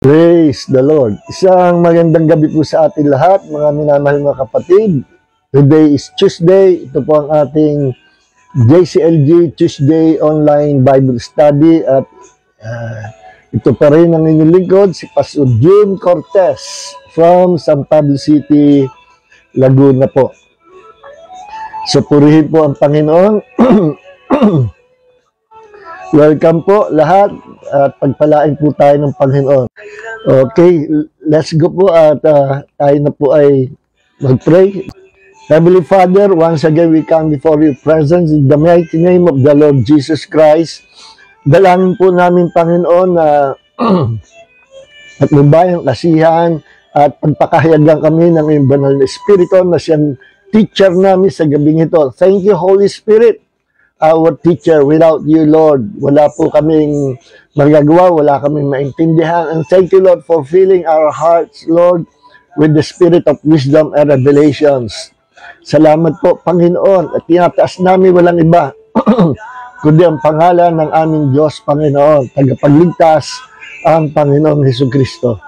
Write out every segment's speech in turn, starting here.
Praise the Lord. Isang magandang gabi po sa ating lahat, mga minamahal mga kapatid. Today is Tuesday. Ito po ang ating JCLG Tuesday Online Bible Study. At ito pa rin ang inyong lingkod, si Pastor June Cortez from San Pablo City, Laguna po. So purihin po ang Panginoon. Welcome po lahat at pagpalain po tayo ng Panginoon. Okay, let's go po at tayo na po ay mag-pray. Heavenly Father, once again we come before your presence in the mighty name of the Lord Jesus Christ. Dalangin po namin, Panginoon, na at mabayang kasihan at pagpakahayagan kami ng iyong banal na Espiritu na siyang teacher namin sa gabing ito. Thank you, Holy Spirit, our teacher. Without you, Lord, wala po kaming magagawa, wala kaming maintindihan. And thank you, Lord, for filling our hearts, Lord, with the spirit of wisdom and revelations. Salamat po, Panginoon, at tinataas namin walang iba, kundi ang pangalan ng aming Diyos, Panginoon, tagapagligtas, ang Panginoong Hesukristo.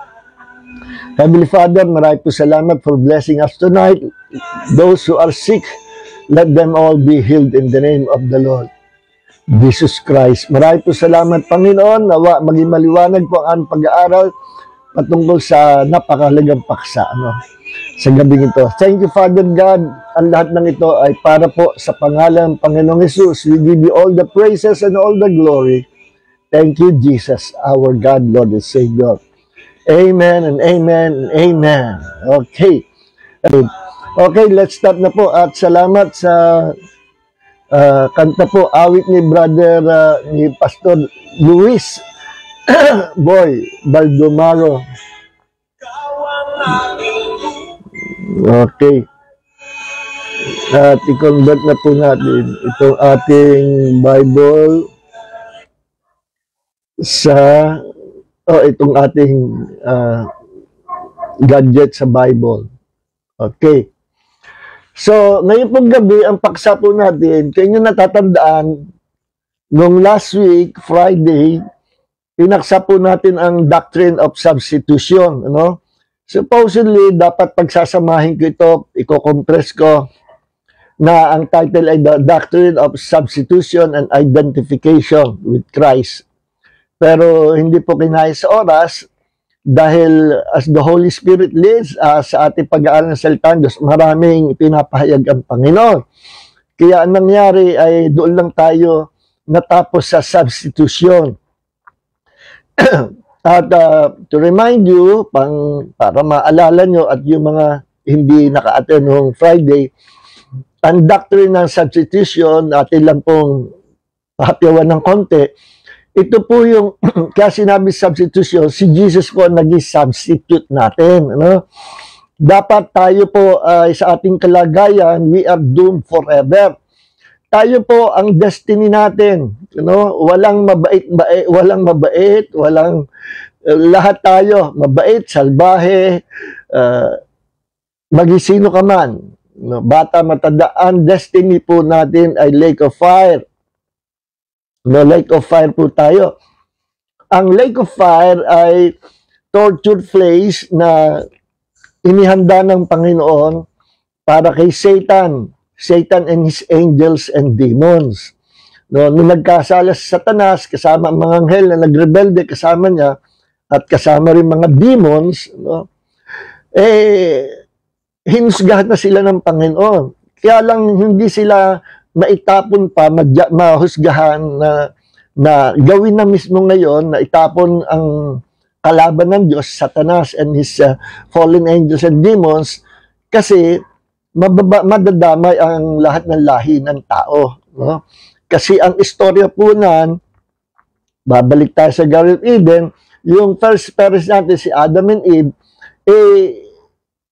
Heavenly Father, marami po salamat for blessing us tonight. Those who are sick, let them all be healed in the name of the Lord Jesus Christ. Marami po salamat, Panginoon, nawa maging maliwanag po ang pag-aaral patungkol sa napakahalagang paksa sa gabing ito. Thank you, Father God. Ang lahat ng ito ay para po sa pangalan ng Panginoong Jesus. We give you all the praises and all the glory. Thank you, Jesus, our God, Lord and Savior. Amen and amen and amen. Okay. Okay, let's start na po at salamat sa kanta po, awit ni brother, ni Pastor Luis Boy Baldomaro. Okay. At i-convert na po natin itong ating Bible sa itong ating gadget sa Bible. Okay. So, ngayon pong gabi, ang paksa po natin, kaya nyo natatandaan, nung last week, Friday, pinaksa po natin ang doctrine of substitution. Supposedly, dapat pagsasamahin ko ito, i-compress ko, na ang title ay The Doctrine of Substitution and Identification with Christ. Pero hindi po kinaya sa oras, dahil as the Holy Spirit leads sa ating pag-aaral ng salita ng Diyos, maraming pinapahayag ang Panginoon. Kaya ang nangyari ay doon lang tayo natapos sa substitution. At to remind you, para maalala nyo at yung mga hindi naka-attend noong Friday, ang doctrine ng substitution, atin lang pong hapyawan ng konti. Ito po yung, kaya sinabi substitution, si Jesus po naging substitute natin. Dapat tayo po sa ating kalagayan, we are doomed forever. Tayo po ang destiny natin. Walang mabait, lahat tayo, mabait, salbahe, magisino ka man. Bata, matanda, ang destiny po natin ay lake of fire. Lake of fire po tayo. Ang lake of fire ay tortured place na inihanda ng Panginoon para kay Satan and his angels and demons. Nung nagkasala sa Satanas, kasama ang mga anghel na nagrebelde kasama niya, at kasama rin mga demons, hinusgahan na sila ng Panginoon. Kaya lang hindi sila maitapon pa, mahusgahan na gawin na mismo ngayon na itapon ang kalaban ng Diyos, Satanas and his fallen angels and demons, kasi madadamay ang lahat ng lahi ng tao. Kasi ang istorya po nan, babalik tayo sa Garden of Eden, yung first parents natin, si Adam and Eve,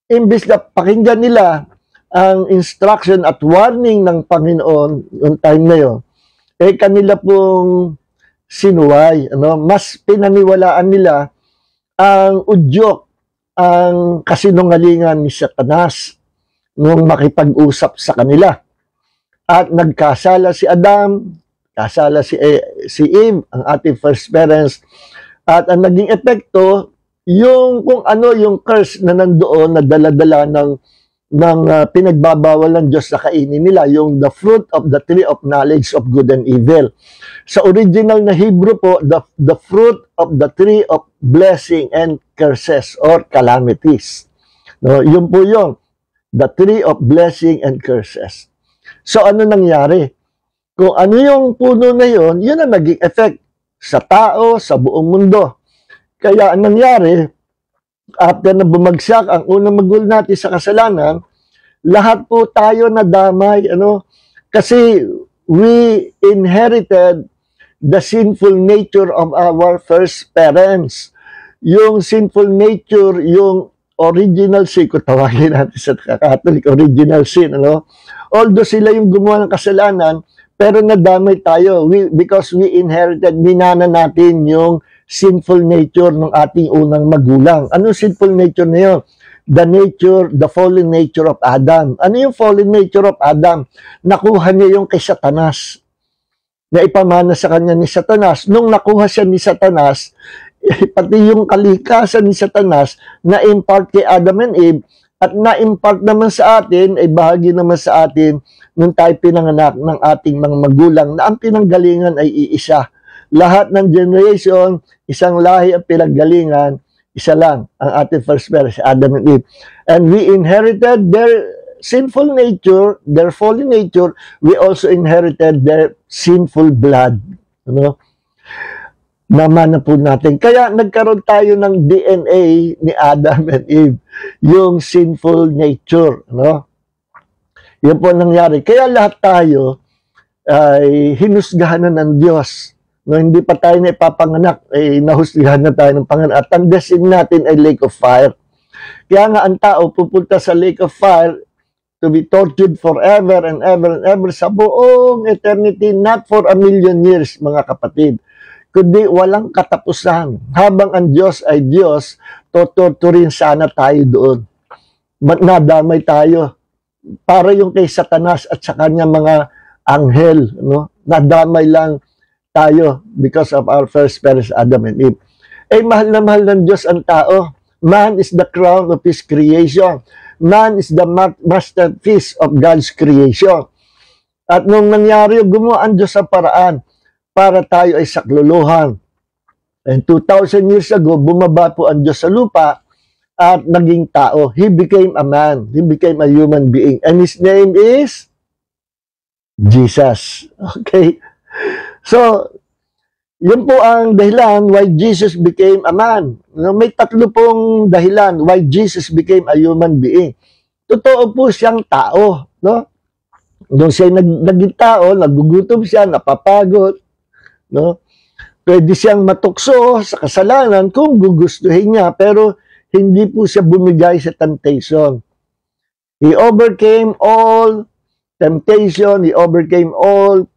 imbis na pakinggan nila ang instruction at warning ng Panginoon noong time na yun, kanila pong sinuway. Mas pinaniwalaan nila ang udyok, ang kasinungalingan ni Satanas nung makipag-usap sa kanila. At nagkasala si Adam, kasala si Eve, ang ating first parents, at ang naging epekto, yung kung ano yung curse na nandoon na dala-dala ng pinagbabawal ng Diyos na kainin nila, yung the fruit of the tree of knowledge of good and evil. Sa original na Hebrew po, the fruit of the tree of blessing and curses or calamities. No, yun po yung the tree of blessing and curses. So ano nangyari? Kung ano yung puno na yun, yun ang naging effect sa tao, sa buong mundo. Kaya ang nangyari, after na bumagsak ang unang magulang natin sa kasalanan, lahat po tayo nadamay, kasi we inherited the sinful nature of our first parents. Yung sinful nature, yung original sin, kung tawagin natin sa Catholic, original sin, Although sila yung gumawa ng kasalanan, pero nadamay tayo because we inherited, minana natin yung sinful nature ng ating unang magulang. Anong sinful nature na yun? The fallen nature of Adam. Ano yung fallen nature of Adam? Nakuha niya yung kay Satanas. Na ipamana sa kanya ni Satanas. Nung nakuha siya ni Satanas, pati yung kalikasan ni Satanas na-impart kay Adam and Eve at na-impart naman sa atin, ay bahagi naman sa atin nung tayo pinanganak ng ating mga magulang na ang pinanggalingan ay iisa. Lahat ng generation, isang lahi ang pinanggalingan, isa lang ang ating first parents, Adam and Eve. And we inherited their sinful nature, their fallen nature. We also inherited their sinful blood. Namana po natin. Kaya nagkaroon tayo ng DNA ni Adam and Eve, yung sinful nature. Yun po nangyari. Kaya lahat tayo ay hinusgahan na ng Diyos. Hindi pa tayo na ipapanganak, ay nahusgahan na tayo ng Panginoon. At ang destiny natin ay lake of fire. Kaya nga ang tao pupunta sa lake of fire to be tortured forever and ever and ever sa buong eternity, not for 1,000,000 years, mga kapatid, kundi walang katapusan. Habang ang Diyos ay Diyos, tuturin sana tayo doon. Nadamay tayo. Para yung kay Satanas at sa kanya mga anghel, nadamay lang tayo because of our first parents, Adam and Eve. Mahal na mahal ng Diyos ang tao. Man is the crown of His creation. Man is the masterpiece of God's creation. At nung nangyari, gumawa ang Diyos sa paraan para tayo ay sakluluhan. And 2,000 years ago, bumaba po ang Diyos sa lupa at naging tao. He became a man. He became a human being. And His name is Jesus. Okay? So, yun po ang dahilan why Jesus became a man. May tatlo pong dahilan why Jesus became a human being. Totoo po siyang tao. Nung siya naging tao, nagugutom siya, napapagod. Pwede siyang matukso sa kasalanan kung gugustuhin niya, pero hindi po siya bumigay sa temptation. He overcame all temptation. He overcame all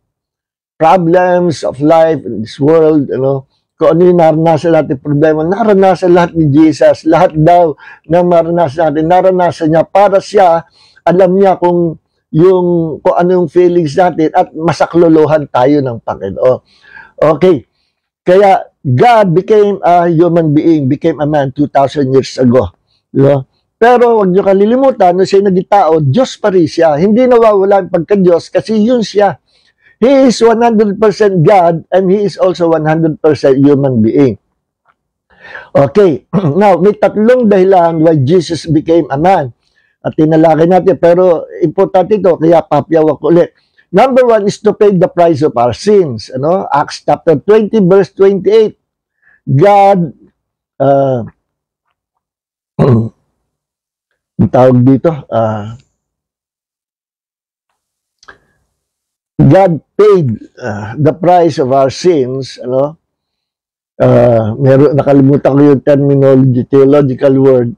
problems of life in this world, kung ano yung naranasan natin problema, naranasan lahat ni Jesus, lahat daw na maranasan natin, naranasan niya para siya, alam niya kung ano yung feelings natin at masakluluhan tayo ng Panginoon. Okay, kaya God became a human being, became a man 2,000 years ago. Pero huwag niyo kalilimutan, nung siya naging tao, Diyos pa rin siya. Hindi nawawala ang pagka-Diyos kasi yun siya. He is 100% God and He is also 100% human being. Okay, now may tatlong dahilan why Jesus became a man. At tinalakay natin, pero importante ito, kaya papiyawak ulit. Number one is to pay the price of our sins. Acts chapter 20, verse 28. God, ang tawag dito, God paid the price of our sins, nakalimutan ko yung terminology, theological word.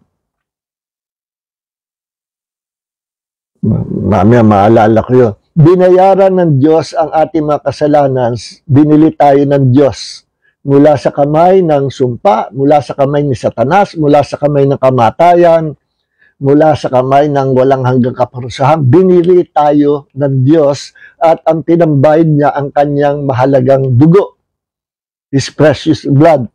Mamaya maalala ko yun. Binayaran ng Diyos ang ating mga kasalanan, binili tayo ng Diyos. Mula sa kamay ng sumpa, mula sa kamay ni Satanas, mula sa kamay ng kamatayan, mula sa kamay ng walang hanggang kaparusahan, binili tayo ng Diyos at ang pinambayad niya ang kanyang mahalagang dugo, His precious blood.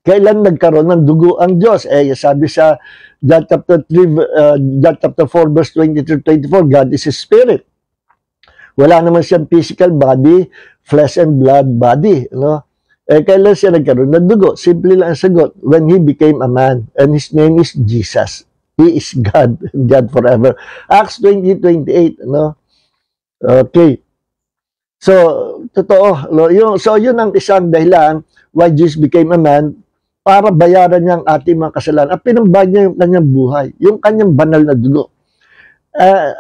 Kailan nagkaroon ng dugo ang Diyos? Sabi sa John chapter 4, verse 23-24, God is a spirit. Wala naman siyang physical body, flesh and blood body. No? Kailan siya nagkaroon ng dugo? Simple lang ang sagot, when He became a man, and His name is Jesus. He is God, God forever. Acts 20:28, no? Okay. So, totoo. So, yun ang isang dahilan why Jesus became a man, para bayaran niya ang ating mga kasalanan. At pinambayad niya yung kanyang buhay, yung kanyang banal na dugo.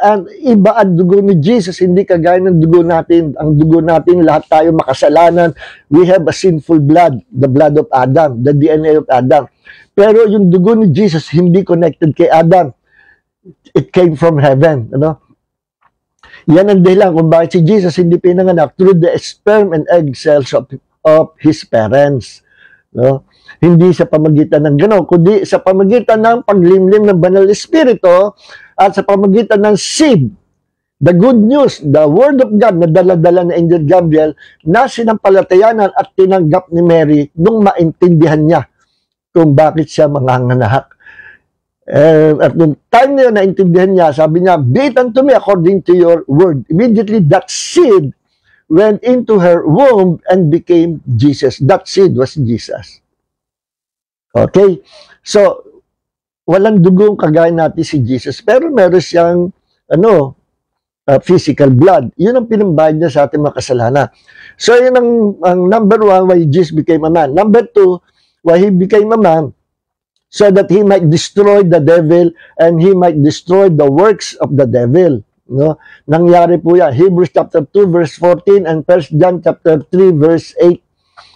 And iba ang dugo ni Jesus, hindi kagaya ng dugo natin. Ang dugo natin, lahat tayo makasalanan. We have a sinful blood, the blood of Adam, the DNA of Adam. Pero yung dugo ni Jesus, hindi connected kay Adam. It came from heaven. Ano? Yan ang dahilan kung bakit si Jesus hindi pinanganak through the sperm and egg cells of his parents. No? Hindi sa pamagitan ng gano'n, kundi sa pamagitan ng paglimlim ng banal espiritu at sa pamagitan ng seed, the good news, the word of God na dala-dala na Angel Gabriel na sinampalatayanan at tinanggap ni Mary nung maintindihan niya kung bakit siya manganganak. At nung time na yun, naintindihan niya, sabi niya, be it unto me according to your word. Immediately, that seed went into her womb and became Jesus. That seed was Jesus. Okay? So, walang dugong kagaya natin si Jesus, pero meron siyang, physical blood. Yun ang pinambayad niya sa ating mga kasalanan. So, yun ang number one, why Jesus became a man. Number two, why He became a man, so that He might destroy the devil and He might destroy the works of the devil. No? Nangyari po yan. Hebrews chapter 2 verse 14 and 1 John chapter 3 verse 8,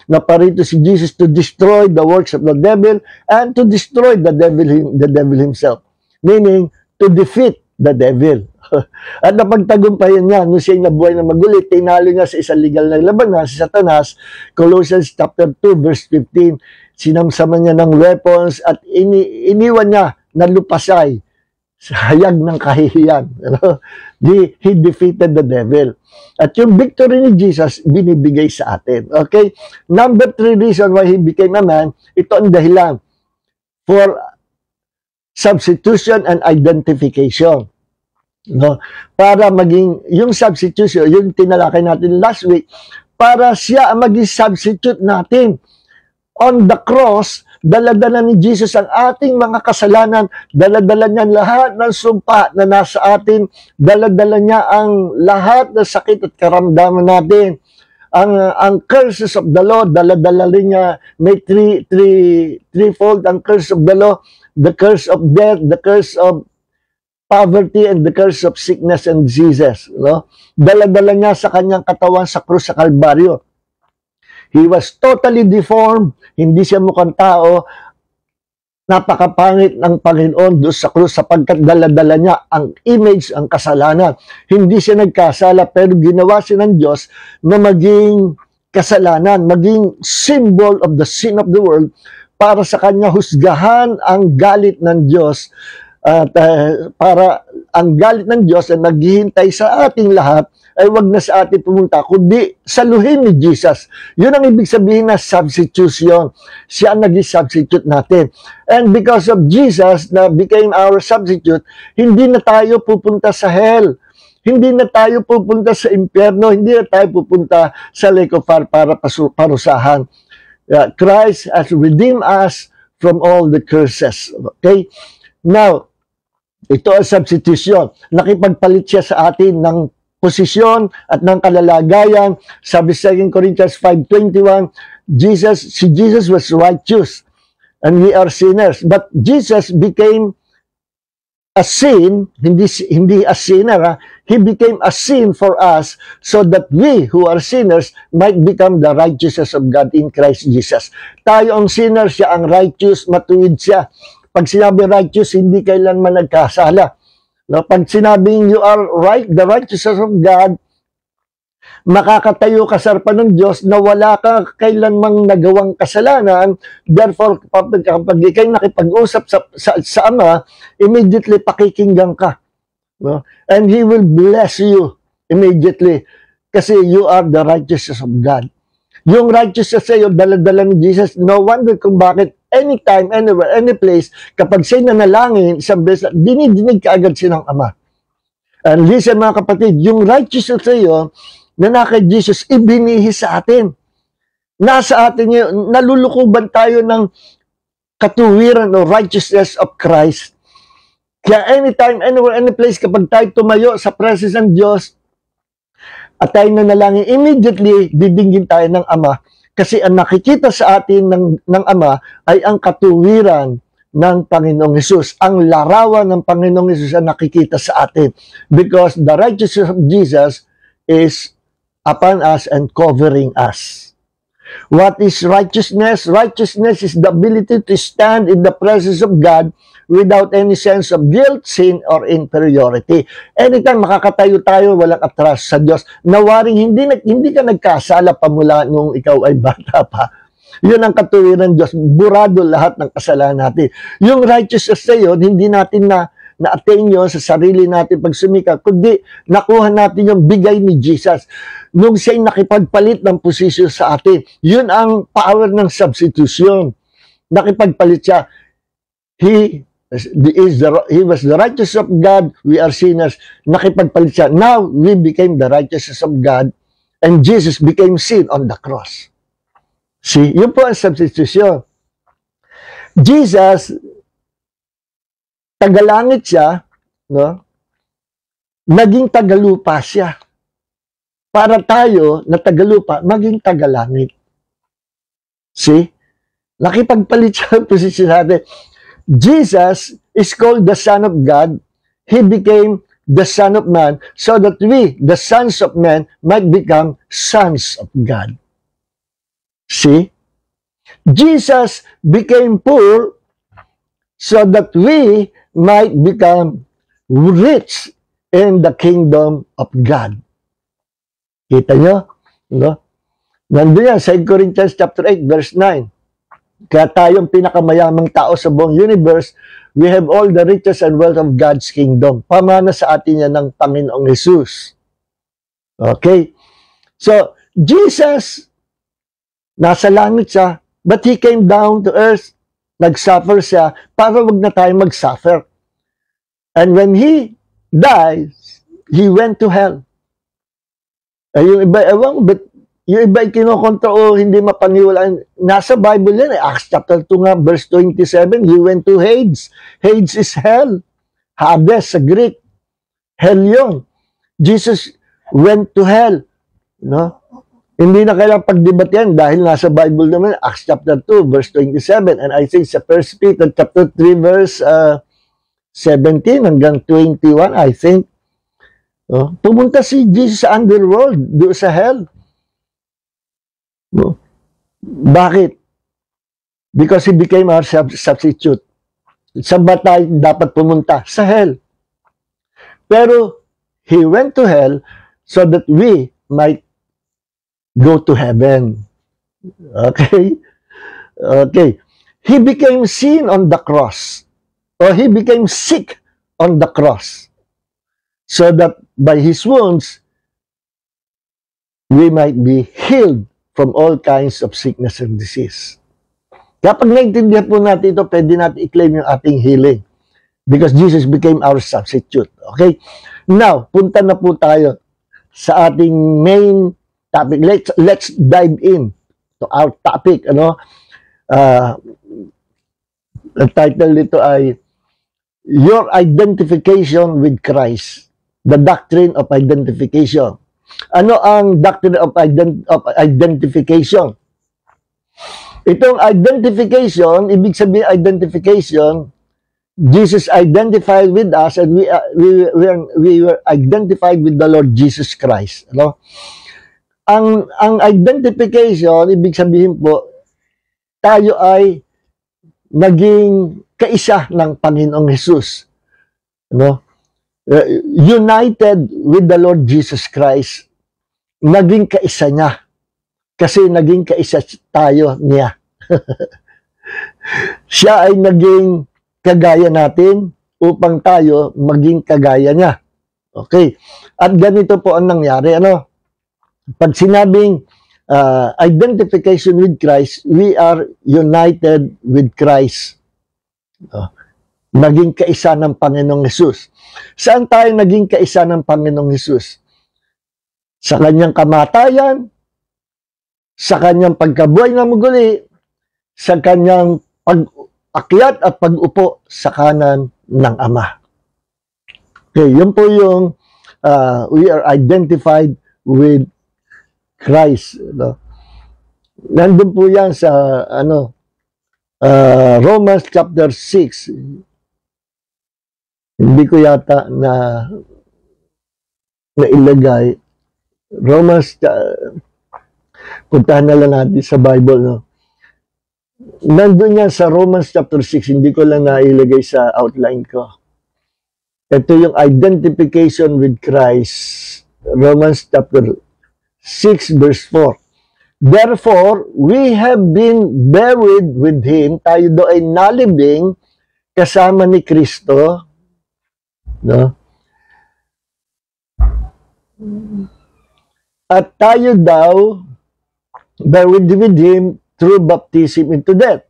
na parito si Jesus to destroy the works of the devil and to destroy the devil himself. Meaning, to defeat the devil. At napagtagumpayan niya, nung siya nabuhay na magulit, tinalo niya sa isang legal na labanan, si Satanas, Colossians chapter 2 verse 15, sinamsama niya ng weapons at iniwan niya na lupasay sa hayag ng kahihiyan. He defeated the devil. At yung victory ni Jesus, binibigay sa atin. Okay? Number 3 reason why He became a man, ito ang dahilan for substitution and identification. No? Para maging, yung substitution, yung tinalakay natin last week, para siya ang maging substitute natin. On the cross, dala-dala ni Jesus ang ating mga kasalanan, dala-dala niya lahat ng sumpa na nasa atin, dala-dala niya ang lahat ng sakit at karamdaman natin. Ang curses of the law, dala-dala rin niya, may threefold ang curse of the law, the curse of death, the curse of poverty, and the curse of sickness and diseases. No? Dala-dala niya sa kanyang katawan sa krus sa Kalbaryo. He was totally deformed, hindi siya mukhang tao, napakapangit ng Panginoon doon sa krus sapagkat dala-dala niya ang image, ang kasalanan. Hindi siya nagkasala pero ginawa siya ng Diyos na maging kasalanan, maging symbol of the sin of the world para sa kanya husgahan ang galit ng Diyos at para ang galit ng Diyos na naghihintay sa ating lahat ay wag na sa atin pumunta, kundi saluhin ni Jesus. Yun ang ibig sabihin na substitution. Siya ang naging substitute natin. And because of Jesus na became our substitute, hindi na tayo pupunta sa hell. Hindi na tayo pupunta sa impyerno. Hindi na tayo pupunta sa lake of fire para parusahan. Christ has redeemed us from all the curses. Okay? Now, ito ang substitution. Nakipagpalit siya sa atin ng posisyon at ng kalalagayan. Sabi sa 2 Corinthians 5:21, si Jesus was righteous and we are sinners. But Jesus became a sin, hindi a sinner, He became a sin for us so that we who are sinners might become the righteousness of God in Christ Jesus. Tayo ang sinner, siya ang righteous, matuwid siya. Pag sinabi righteous, hindi kailanman nagkasala. No, pag sinabing you are right, the righteousness of God, makakatayo ka sa harapan ng Diyos na wala ka kailanmang nagawang kasalanan. Therefore, kapag ikay nakipag-usap sa Ama, immediately pakikinggan ka. No? And He will bless you immediately kasi you are the righteousness of God. Yung righteousness sa iyo, dala-dala ni Jesus. No wonder kung bakit anytime, anywhere, any place, kapag siya'y nanalangin, isang beses, dinidinig ka agad siya ng Ama. And listen mga kapatid, yung righteousness sa iyo, na na kay Jesus, ibinihi sa atin. Nasa atin yun, nalulukuban tayo ng katuwiran o righteousness of Christ. Kaya anytime, anywhere, any place, kapag tayo tumayo sa presence ng Diyos, at tayo nanalangin, immediately, didinggin tayo ng Ama. Kasi ang nakikita sa atin ng Ama ay ang katuwiran ng Panginoong Hesus. Ang larawan ng Panginoong Hesus ang nakikita sa atin. Because the righteousness of Jesus is upon us and covering us. What is righteousness? Righteousness is the ability to stand in the presence of God without any sense of guilt, sin, or inferiority. Anytime makakatayo tayo, walang atras sa Diyos. Nawaring hindi ka nagkasala pa mula nung ikaw ay bata pa. Yun ang katuwiran ng Diyos. Burado lahat ng kasalanan natin. Yung righteousness na yun, hindi natin na-attain yun sa sarili natin pag sumika, kundi nakuha natin yung bigay ni Jesus. Nung siya'y nakipagpalit ng posisyon sa atin, yun ang power ng substitution. Nakipagpalit siya. He was the righteousness of God, we are sinners. Nakipagpalit siya. Now, we became the righteousness of God, and Jesus became sin on the cross. See, yun po ang substitution. Jesus, tagalangit siya, no? Naging tagalupa siya. Para tayo na tagalupa, maging tagalangit. See? Nakipagpalit siya ang posisyon natin. Jesus is called the Son of God. He became the Son of Man so that we, the sons of men, might become sons of God. See? Jesus became poor so that we might become rich in the kingdom of God. Kita nyo? No? Nandun yan, 2 Corinthians chapter 8, verse 9. Kaya tayong pinakamayamang tao sa buong universe, we have all the riches and wealth of God's kingdom. Pamana sa atin yan ng Panginoong Jesus. Okay? So, Jesus, nasa langit siya, but He came down to earth, nag-suffer siya, para wag na tayo mag-suffer. And when He died, He went to hell. Ay, yung iba, yung iba kinokontra o hindi mapaniwalaan. Nasa Bible yan, Acts chapter 2 nga, verse 27, He went to Hades. Hades is hell. Hades sa Greek. Hell yun. Jesus went to hell. No? Hindi na kailangang pagdebat yan dahil nasa Bible naman, Acts chapter 2, verse 27. And I think sa 1 Peter chapter 3, verse 17 hanggang 21, I think. No? Pumunta si Jesus sa underworld, doon sa hell. No? Bakit? Because He became our substitute. Saan ba tayo dapat pumunta? Sa hell. Pero He went to hell so that we might go to heaven. Okay? Okay. He became sin on the cross. Or He became sick on the cross. So that by His wounds, we might be healed from all kinds of sickness and disease. Kapag naintindihan po natin ito, pwede natin i-claim yung ating healing. Because Jesus became our substitute. Okay? Now, punta na po tayo sa ating main topic. Let's dive in to our topic. Ano? Ang title nito ay Your Identification with Christ. The Doctrine of Identification. Ano ang doctrine of identification? Itong identification, ibig sabihin identification, Jesus identified with us and we were identified with the Lord Jesus Christ. Ano? Ang identification, ibig sabihin po, tayo ay naging kaisa ng Panginoong Hesus. Ano? United with the Lord Jesus Christ. Naging kaisa niya. Kasi naging kaisa tayo niya. Siya ay naging kagaya natin upang tayo maging kagaya niya. Okay. At ganito po ang nangyari. Ano? Pag sinabing identification with Christ, we are united with Christ. Naging kaisa ng Panginoong Hesus. Saan tayo naging kaisa ng Panginoong Hesus? Sa kanyang kamatayan, sa kanyang pagkabuhay na muli, sa kanyang pag-akyat at pag-upo sa kanan ng Ama. Okay, yun po yung we are identified with Christ. No? Nandun po yan sa Romans chapter 6. Hindi ko yata na ilagay. Romans, puntahan na lang natin sa Bible. No? Nandun yan sa Romans chapter 6. Hindi ko lang nailagay sa outline ko. Ito yung identification with Christ. Romans chapter 6 verse 4. Therefore, we have been buried with Him. Tayo do ay nalibing kasama ni Kristo. No? At tayo daw buried with Him through baptism into death.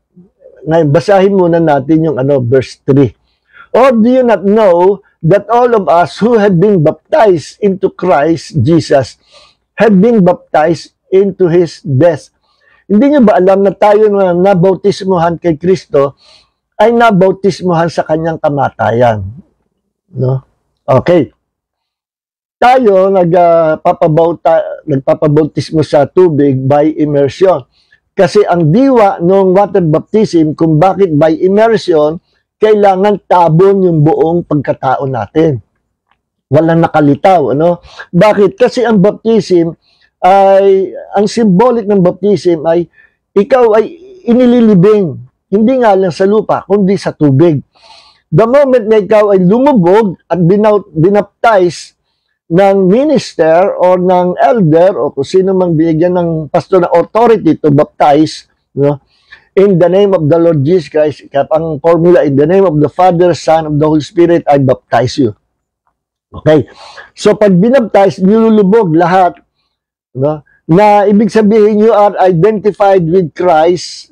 Ngayon, basahin muna natin yung verse 3. Or do you not know that all of us who have been baptized into Christ Jesus have been baptized into His death? Hindi nyo ba alam na tayo na nabautismuhan kay Kristo ay nabautismuhan sa kanyang kamatayan? No? Okay. Tayo nagpapabautismo sa tubig by immersion. Kasi ang diwa ng water baptism, kung bakit by immersion, kailangan tabon yung buong pagkatao natin. Walang nakalitaw. Bakit? Kasi ang baptism ang symbolic ng baptism ay ikaw ay inililibing. Hindi nga lang sa lupa, kundi sa tubig. The moment na ikaw ay lumubog at binaptize ng minister or ng elder o kung sino mang binigyan ng pastor na authority to baptize, in the name of the Lord Jesus Christ, ang formula, in the name of the Father, Son, of the Holy Spirit, I baptize you. Okay. So pag binaptize, nilulubog lahat, na ibig sabihin you are identified with Christ,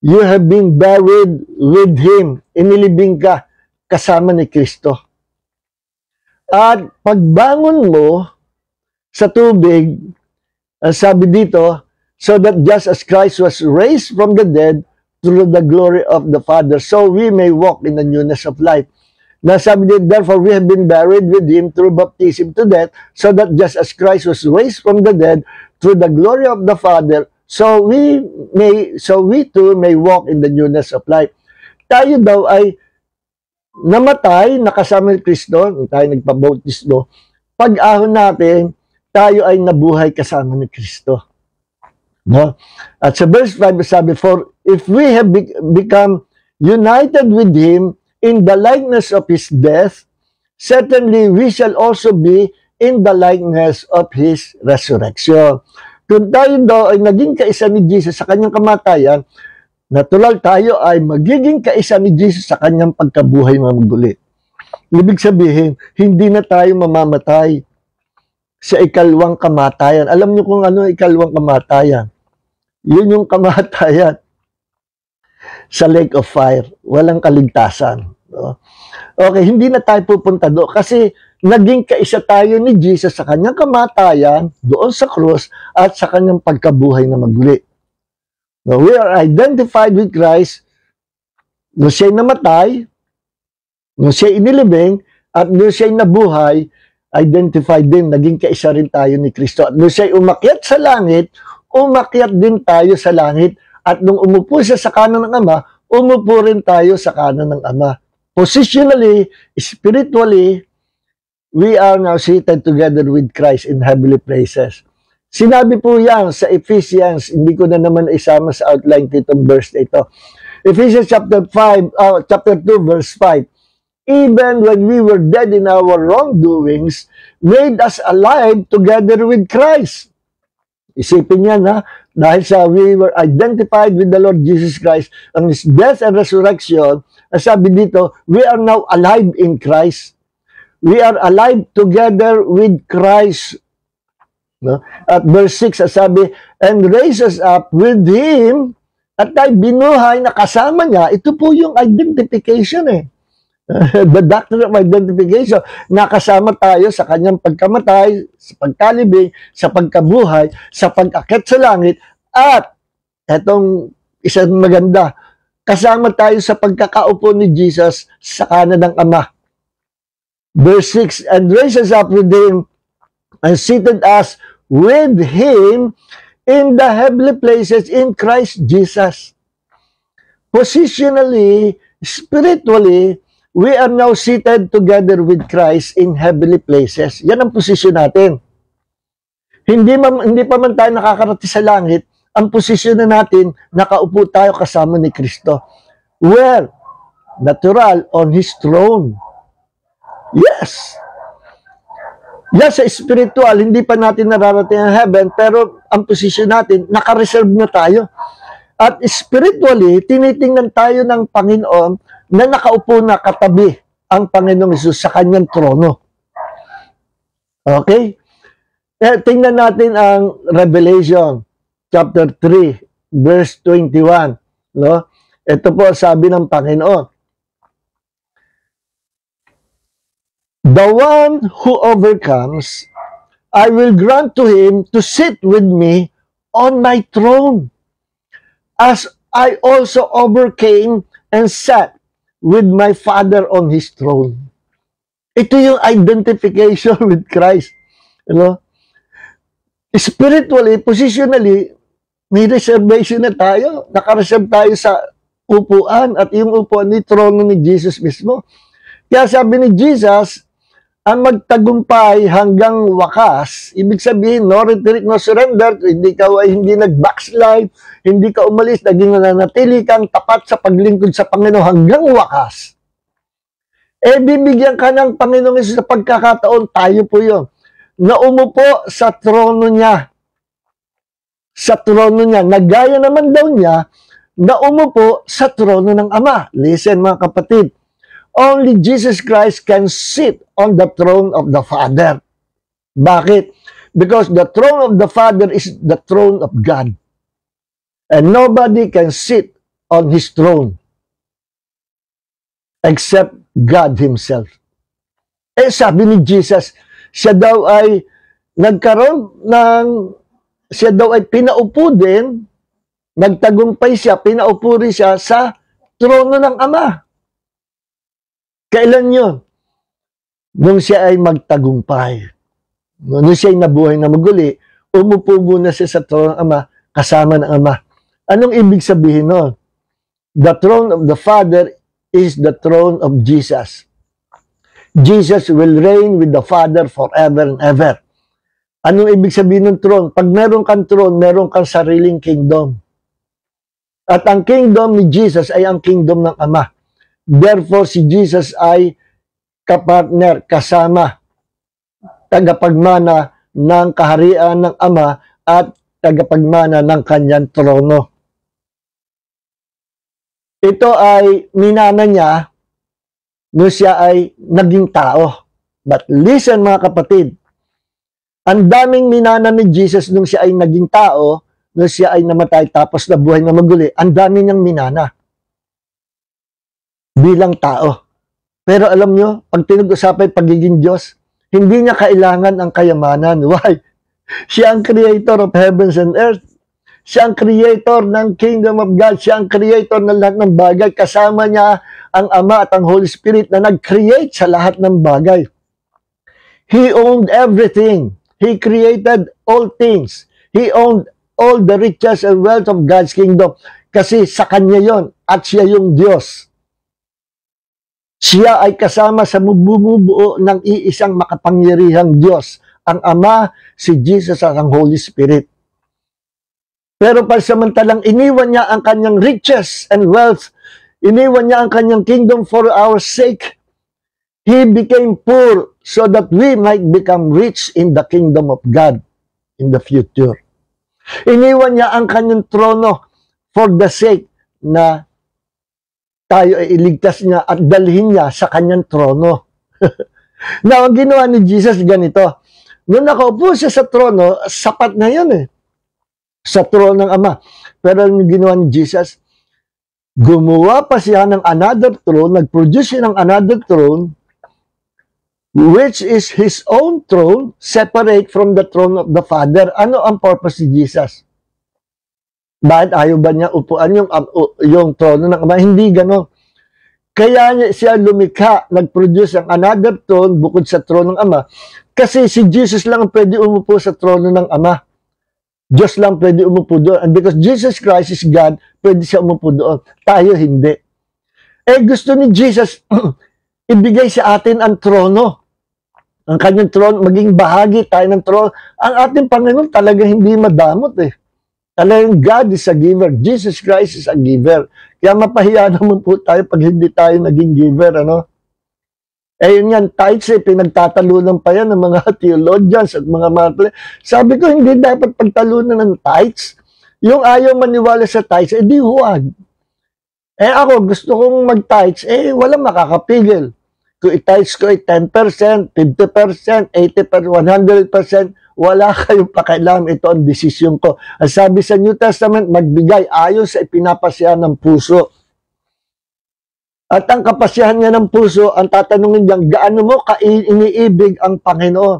you have been buried with Him. Inilibing ka kasama ni Kristo. At pagbangon mo sa tubig, sabi dito, so that just as Christ was raised from the dead through the glory of the Father, so we may walk in the newness of life. Nasabi din, therefore we have been buried with Him through baptism to death, so that just as Christ was raised from the dead through the glory of the Father, so we too may walk in the newness of life. Tayo daw ay namatay, nakasama ni Kristo, tayo nagpabautismo, pag-ahon natin, tayo ay nabuhay kasama ni Kristo. No? At sa verse 5, sabi, for if we have become united with Him in the likeness of His death, certainly we shall also be in the likeness of His resurrection. Kung tayo daw ay naging kaisa ni Jesus sa kanyang kamatayan, natural tayo ay magiging kaisa ni Jesus sa kanyang pagkabuhay mamuli. Ibig sabihin, hindi na tayo mamamatay sa ikalawang kamatayan. Alam niyo kung ano ikalawang kamatayan? Yun yung kamatayan sa lake of fire. Walang kaligtasan. No? Okay, hindi na tayo pupunta doon kasi naging kaisa tayo ni Jesus sa kanyang kamatayan doon sa krus at sa kanyang pagkabuhay na maguli. No, we are identified with Christ nung siya'y namatay, nung siya'y inilibing, at nung siya'y nabuhay, identified din, naging kaisa rin tayo ni Kristo. At nung siya'y umakyat sa langit, umakyat din tayo sa langit. At nung umupo siya sa kanan ng Ama, umupo rin tayo sa kanan ng Ama. Positionally, spiritually, we are now seated together with Christ in heavenly places. Sinabi po yan sa Ephesians, hindi ko na naman isama sa outline itong verse na ito. Ephesians chapter 2, verse 5. Even when we were dead in our wrongdoings, made us alive together with Christ. Isipin yan, ha? Dahil sa we were identified with the Lord Jesus Christ, ang His death and resurrection, sabi dito, we are now alive in Christ. We are alive together with Christ. No? At verse 6, sabi, and raise us up with Him, at tayo binuhay na kasama niya. Ito po yung identification eh. The doctrine of identification. Nakasama tayo sa kanyang pagkamatay, sa pagkalibing, sa pagkabuhay, sa pag-akit sa langit, at etong isang maganda, kasama tayo sa pagkakaupo ni Jesus sa kanan ng Ama. Verse 6, and raise us up with Him, and seated us with Him in the heavenly places in Christ Jesus. Positionally, spiritually, we are now seated together with Christ in heavenly places. Yan ang posisyon natin. Hindi pa man tayo nakakarating sa langit, ang posisyon na natin, nakaupo tayo kasama ni Kristo. Where? Natural, on His throne. Yes. Yes, sa spiritual, hindi pa natin nararating ang heaven, pero ang posisyon natin, nakareserve na tayo. At spiritually, tinitingnan tayo ng Panginoon na nakaupo na katabi ang Panginoong Hesus sa kanyang trono. Okay? Tingnan natin ang Revelation chapter 3, verse 21. No? Ito po sabi ng Panginoon. The one who overcomes, I will grant to him to sit with me on my throne, as I also overcame and sat with my Father on His throne. Ito yung identification with Christ. You know? Spiritually, positionally, may reservation na tayo. Nakareserve tayo sa upuan at yung upuan ni trono ni Jesus mismo. Kaya sabi ni Jesus, ang magtagumpay hanggang wakas, ibig sabihin, no retreat, no surrender, hindi nag-backslide, hindi ka umalis, naging nananatili kang tapat sa paglingkod sa Panginoon hanggang wakas. Bibigyan ka ng Panginoong Hesus sa pagkakataon, tayo po yun, na umupo sa trono niya. Sa trono niya, nagaya naman daw niya, na umupo sa trono ng Ama. Listen mga kapatid, only Jesus Christ can sit on the throne of the Father. Bakit? Because the throne of the Father is the throne of God. And nobody can sit on His throne except God Himself. Sabi ni Jesus, siya daw ay pinaupo din, nagtagumpay siya, pinaupo rin siya sa trono ng Ama. Kailan yun? Nung siya ay magtagumpay. Nung siya ay nabuhay na maguli, umupo muna siya sa trono ng Ama, kasama ng Ama. Anong ibig sabihin nun? The throne of the Father is the throne of Jesus. Jesus will reign with the Father forever and ever. Anong ibig sabihin ng throne? Pag meron kang throne, meron kang sariling kingdom. At ang kingdom ni Jesus ay ang kingdom ng Ama. Therefore, si Jesus ay kapartner, kasama, tagapagmana ng kaharian ng Ama at tagapagmana ng kanyang trono. Ito ay minana niya nung siya ay naging tao. But listen mga kapatid, ang daming minana ni Jesus nung siya ay naging tao, nung siya ay namatay tapos nabuhay na maguli, ang dami niyang minana bilang tao. Pero alam nyo, pag pinag-usapay pagiging Diyos, hindi niya kailangan ang kayamanan. Why? Siya ang creator of heavens and earth. Siya ang creator ng kingdom of God. Siya ang creator ng lahat ng bagay. Kasama niya ang Ama at ang Holy Spirit na nag-create sa lahat ng bagay. He owned everything. He created all things. He owned all the riches and wealth of God's kingdom. Kasi sa Kanya yon at siya yung Diyos. Siya ay kasama sa bumubuo ng iisang makapangyarihang Diyos. Ang Ama, si Jesus at ang Holy Spirit. Pero pansamantalang iniwan niya ang kanyang riches and wealth, iniwan niya ang kanyang kingdom for our sake. He became poor so that we might become rich in the kingdom of God in the future. Iniwan niya ang kanyang trono for the sake na tayo ay iligtas niya at dalhin niya sa kanyang trono. Now, ang ginawa ni Jesus ganito, Nung nakaupo siya sa trono, sapat na yun eh. Sa trono ng Ama. Pero ang ginawa ni Jesus, gumawa pa siya ng another throne, nag-produce siya ng another throne, which is His own throne, separate from the throne of the Father. Ano ang purpose ni Jesus? Bakit ayaw ba niya upuan yung trono ng Ama? Hindi ganon. Kaya siya lumikha, nag-produce ang another throne bukod sa trono ng Ama. Kasi si Jesus lang ang pwede umupo sa trono ng Ama. Diyos lang pwede umupo doon. And because Jesus Christ is God, pwede siya umupo doon. Tayo hindi. Gusto ni Jesus, ibigay sa atin ang trono. Ang kanyang trono, maging bahagi tayo ng trono. Ang ating Panginoon talaga hindi madamot eh. Talagang God is a giver. Jesus Christ is a giver. Kaya mapahiya naman po tayo pag hindi tayo naging giver, ano? Yun yan, tithes pinagtatalunan pa yan ng mga theologians at mga sabi ko, hindi dapat pagtalunan ng tithes. Yung ayaw maniwala sa tithes, di huwag. Ako, gusto kong mag-tithes, walang makakapigil. Kung i-tithes ko 10%, 50%, 80%, 100%, wala kayong pakialam. Ito ang desisyon ko. Ang sabi sa New Testament, magbigay ayon sa ipinapasya ng puso. At ang kapasyahan niya ng puso, ang tatanungin niya, gaano mo iniibig ang Panginoon?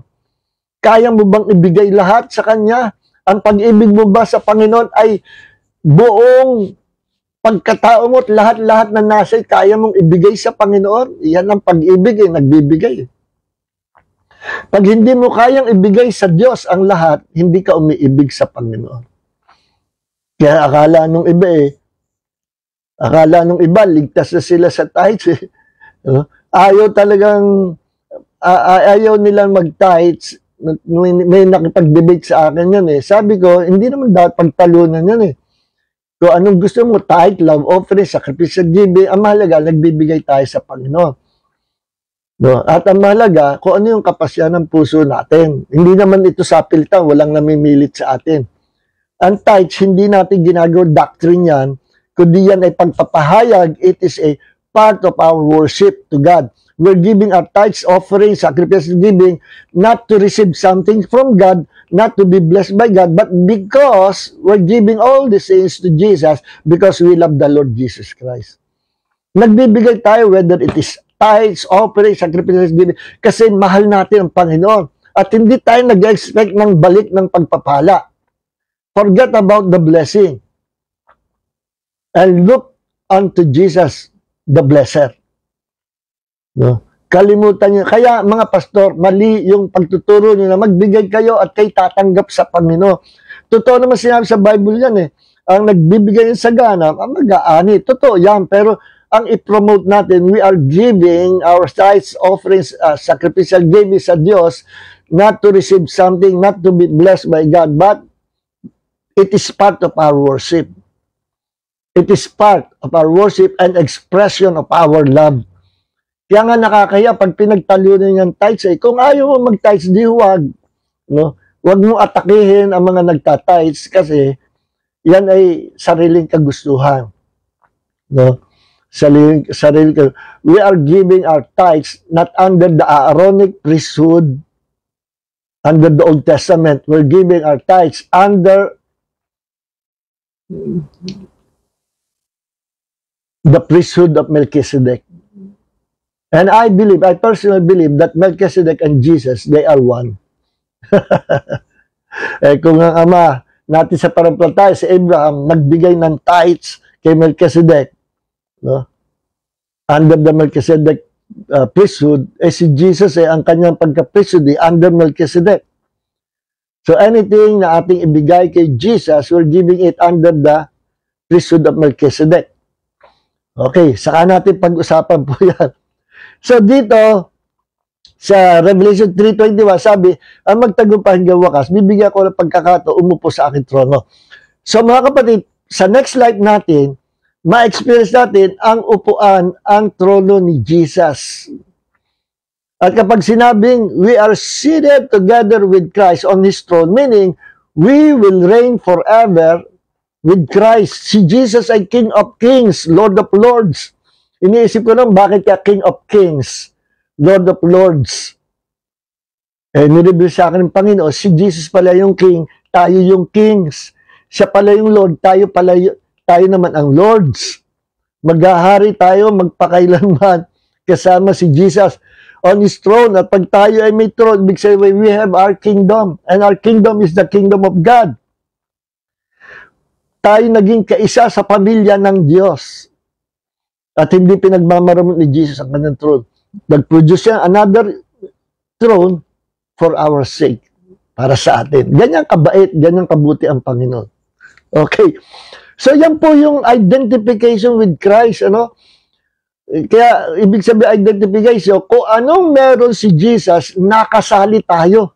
Kaya mo bang ibigay lahat sa Kanya? Ang pag-ibig mo ba sa Panginoon ay buong pagkatao mo at lahat-lahat na nasa kaya mong ibigay sa Panginoon? Yan ang pag-ibig, nagbibigay. Pag hindi mo kayang ibigay sa Diyos ang lahat, hindi ka umiibig sa Panginoon. Kaya akala nung iba, ligtas na sila sa tithes. Ayaw nilang mag-tithes. May nakipag-debate sa akin yan eh. Sabi ko, hindi naman dapat pagtalunan yan eh. Kung anong gusto mo, tithe, love offering, sacrificial giving, ang mahalaga, nagbibigay tayo sa Panginoon. No? At ang mahalaga, kung ano yung kapasyahan ng puso natin. Hindi naman ito sapiltan, walang namimilit sa atin. Ang tithes, hindi natin ginagawa doctrine yan, kundi yan ay pagpapahayag, it is a part of our worship to God. We're giving our tithes, offering, sacrificial giving, not to receive something from God, not to be blessed by God, but because we're giving all these things to Jesus because we love the Lord Jesus Christ. Nagbibigay tayo whether it is tithes, offering, sacrificial giving, kasi mahal natin ang Panginoon. At hindi tayo nag-expect ng balik ng pagpapala. Forget about the blessing. And look unto Jesus, the blesser. No? Kalimutan niyo. Kaya mga pastor, mali yung pagtuturo niyo na magbigay kayo at kayo tatanggap sa Panginoon. Totoo naman sinabi sa Bible yan eh. Ang nagbibigay sa ganap, ang mag-aani. Totoo yan. Pero ang i-promote natin, we are giving our tithes, offerings, sacrificial giving sa Diyos, not to receive something, not to be blessed by God, but it is part of our worship. It is part of our worship and expression of our love. Kaya nga nakakaya pag pinagtalunan yung tithes, kung ayaw mo mag-tithes, di huwag. No? Huwag mo atakihin ang mga nagta-tithes kasi yan ay sariling kagustuhan. No? We are giving our tithes not under the Aaronic priesthood, under the Old Testament. We're giving our tithes under the priesthood of Melchizedek. And I personally believe that Melchizedek and Jesus, they are one. Kung ang ama natin sa paramplataya, si Abraham, nagbigay ng tithes kay Melchizedek, no? Under the Melchizedek priesthood, si Jesus ang kanyang pagka-priesthood under Melchizedek. So anything na ating ibigay kay Jesus, we're giving it under the priesthood of Melchizedek. Okay, saka natin pag-usapan po yan. So dito, sa Revelation 3:21, sabi, ang magtagumpay hanggang wakas, bibigyan ko ng pagkakataon umupo sa aking trono. So mga kapatid, sa next slide natin, ma-experience natin ang upuan, ang trono ni Jesus. At kapag sinabing, we are seated together with Christ on His throne, meaning, we will reign forever with Christ. Si Jesus ay King of Kings, Lord of Lords. Iniisip ko lang, bakit kaya King of Kings, Lord of Lords? Nireveal sa akin ng Panginoon, si Jesus pala yung King, tayo yung Kings. Siya pala yung Lord, tayo naman ang Lords. Maghahari tayo magpakailanman kasama si Jesus on His throne. At pag tayo ay may throne, big say, we have our kingdom. And our kingdom is the kingdom of God. Tayo naging kaisa sa pamilya ng Diyos. At hindi pinagmamaramot ni Jesus ang kanyang throne. Nag-produce siya another throne for our sake. Para sa atin. Ganyan kabait, ganyan kabuti ang Panginoon. Okay. So, yan po yung identification with Christ, ano? Kaya, ibig sabihin, identification, kung anong meron si Jesus, nakasali tayo.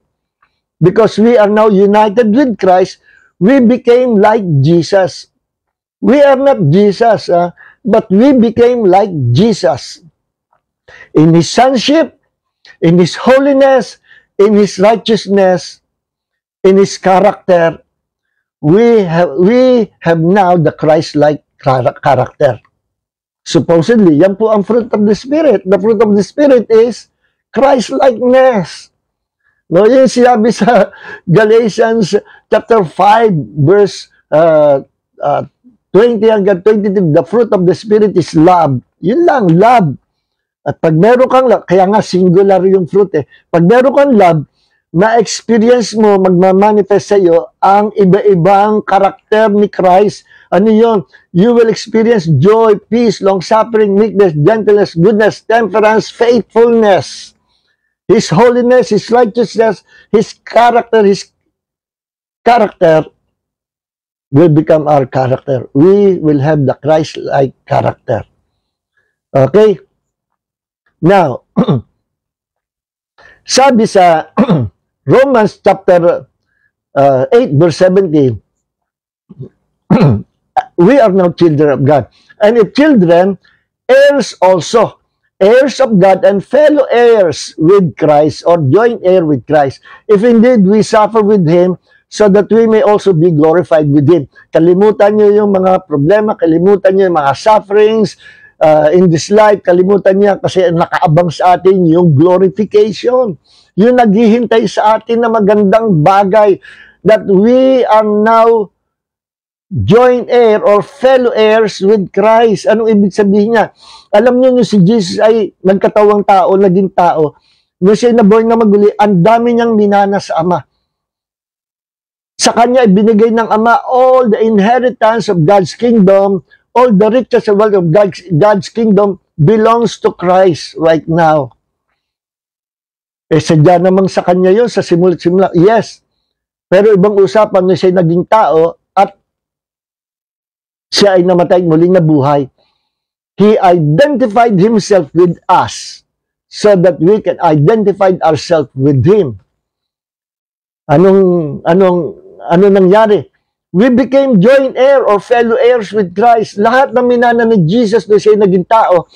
Because we are now united with Christ, we became like Jesus. We are not Jesus, but we became like Jesus. In His sonship, in His holiness, in His righteousness, in His character, we have now the Christ-like character. Supposedly, yan po ang fruit of the Spirit. The fruit of the Spirit is Christ-likeness. No, yun sinabi sa Galatians chapter 5, verse 20 hanggang 22. The fruit of the Spirit is love. Yun lang, love. At pag meron kang love, kaya nga singular yung fruit eh. Pag meron kang love, na-experience mo, magmamanifest sa iyo ang iba-ibang karakter ni Christ. Ano yun? You will experience joy, peace, long-suffering, meekness, gentleness, goodness, temperance, faithfulness. His holiness, His righteousness, His character will become our character. We will have the Christ-like character. Okay? Now, sabi sa Romans chapter 8 verse 17, we are now children of God. And if children, heirs also, heirs of God and fellow heirs with Christ or joint heir with Christ, if indeed we suffer with Him, so that we may also be glorified with Him. Kalimutan nyo yung mga problema, kalimutan nyo yung mga sufferings in this life, kalimutan niya kasi nakaabang sa atin yung glorification. Yung naghihintay sa atin na magandang bagay that we are now joint heir or fellow heirs with Christ. Anong ibig sabihin niya? Alam niyo si Jesus ay nagkatawang tao, naging tao. Nung siya nabuhay na maguli, ang dami niyang minana sa Ama. Sa Kanya ibinigay ng Ama all the inheritance of God's kingdom, all the riches and wealth of God's kingdom belongs to Christ right now. Sadya namang sa Kanya yun, sa simula. Yes. Pero ibang usapan na siya naging tao at siya ay namatay muling nabuhay. He identified Himself with us so that we can identify ourselves with Him. Ano nangyari? We became joint heir or fellow heirs with Christ. Lahat ng minana ni Jesus na siya naging tao,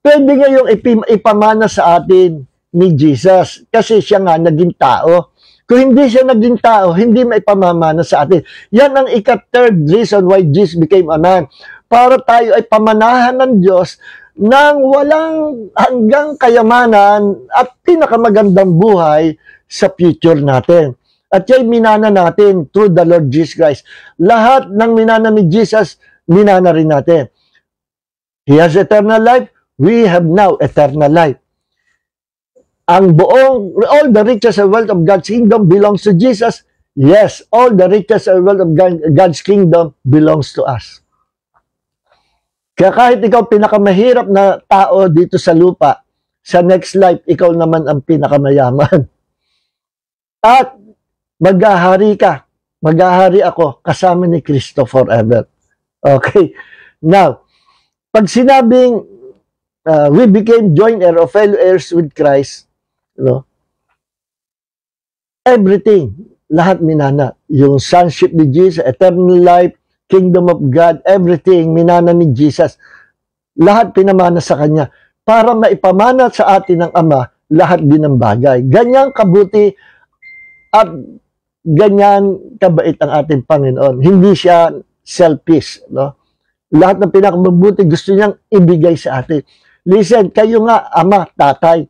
pwede ngayong ipamana sa atin ni Jesus. Kasi siya nga naging tao. Kung hindi siya naging tao, hindi maipamamana sa atin. Yan ang third reason why Jesus became a man. Para tayo ay pamanahan ng Diyos ng walang hanggang kayamanan at pinakamagandang buhay sa future natin. At yan minana natin through the Lord Jesus Christ. Lahat ng minana ni Jesus, minana rin natin. He has eternal life. We have now eternal life. Ang all the riches and wealth of God's kingdom belongs to Jesus. Yes, all the riches and wealth of God's kingdom belongs to us. Kaya kahit ikaw pinakamahirap na tao dito sa lupa, sa next life, ikaw naman ang pinakamayaman. At maghahari ka. Maghahari ako kasama ni Kristo forever. Okay. Now, pag sinabing we became joint heir or fellow heirs with Christ, everything, lahat minana. Yung sonship ni Jesus, eternal life, kingdom of God, everything, minana ni Jesus. Lahat pinamana sa Kanya. Para maipamana sa atin ng Ama, lahat din ng bagay. Ganyang kabuti at ganyan kabait ang ating Panginoon. Hindi siya selfish. Lahat ng pinakamabuti gusto niyang ibigay sa atin. Listen, kayo nga, ama, tatay,